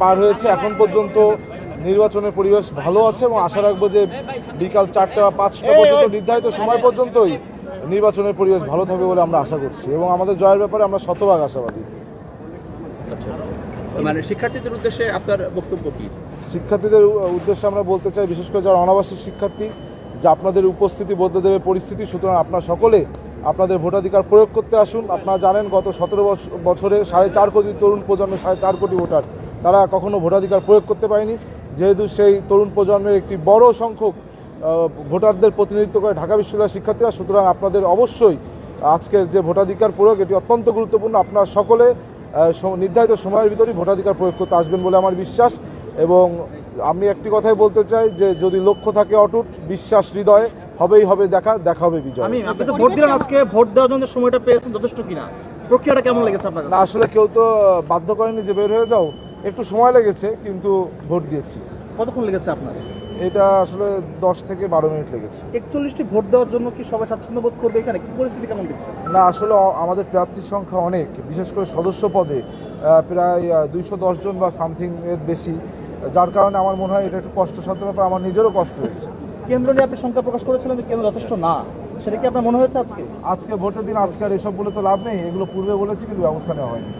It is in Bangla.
পার হয়েছে, এখন পর্যন্ত নির্বাচনের পরিবেশ ভালো আছে এবং আশা রাখবো যে বিকাল 4টা বা 5টা পর্যন্ত নির্ধারিত সময় পর্যন্তই নির্বাচনের পরিবেশ ভালো থাকবে বলে আমরা আশা করছি এবং আমাদের জয়ের ব্যাপারে আমরা শতভাগ আশাবাদী। মানে শিক্ষার্থীদের উদ্দেশ্যে আপনার বক্তব্য কি? শিক্ষার্থীদের উদ্দেশ্যে আমরা বলতে চাই, বিশেষ করে যারা অনাবাসিক শিক্ষার্থী, যে আপনাদের উপস্থিতি বদলে দেবে পরিস্থিতি। সুতরাং আপনারা সকলে আপনাদের ভোটাধিকার প্রয়োগ করতে আসুন। আপনারা জানেন গত 17 বছরে 4.5 কোটি তরুণ প্রজন্মের 4.5 কোটি ভোটার তারা কখনো ভোটাধিকার প্রয়োগ করতে পারেনি। যেহেতু সেই তরুণ প্রজন্মের একটি বড় সংখ্যক ভোটারদের প্রতিনিধিত্ব করে ঢাকা বিশ্ববিদ্যালয়ের শিক্ষার্থীরা, সুতরাং আপনাদের অবশ্যই আজকের যে ভোটাধিকার প্রয়োগ এটি অত্যন্ত গুরুত্বপূর্ণ। আপনারা সকলে নির্ধারিত সময়ের ভিতরেই ভোটাধিকার প্রয়োগ করতে আসবেন বলে আমার বিশ্বাস। এবং আমি একটি কথাই বলতে চাই যে যদি লক্ষ্য থাকে অটুট, বিশ্বাস হৃদয়ে, হবেই হবে দেখা হবে বিজয়। আপনি তো ভোট দিলেন, আজকে ভোট দেওয়ার জন্য সময়টা পেয়েছেন যথেষ্ট কিনা, প্রক্রিয়াটা কেমন লেগেছে আপনার? না, আসলে কেউ তো বাধ্য করেনি যে বের হয়ে যাও, একটু সময় লেগেছে কিন্তু ভোট দিয়েছি। কতক্ষণ লেগেছে আপনার? এটা আসলে 10 থেকে 12 মিনিট লেগেছে। 41টি ভোট দেওয়ার জন্য কি সবাই স্বাচ্ছন্দ্য বোধ করবে এখানে? কি পরিস্থিতি কেমন দেখছে? না, আসলে আমাদের প্রার্থীর সংখ্যা অনেক, বিশেষ করে সদস্য পদে প্রায় 210 জন বা সামথিং এর বেশি, যার কারণে আমার মনে হয় এটা একটু কষ্টসাধ্য ব্যাপার। আমার নিজেরও কষ্ট হয়েছে। কেন্দ্র নিয়ে আপনি সংখ্যা প্রকাশ করেছিলেন যে কেন্দ্র যথেষ্ট না, সেটা কি আপনার মনে হয়েছে আজকে? আজকে ভোটের দিন, আজকে আর এসব বলে তো লাভ নেই, এগুলো পূর্বে বলেছি কিন্তু ব্যবস্থা নেওয়া হয়নি।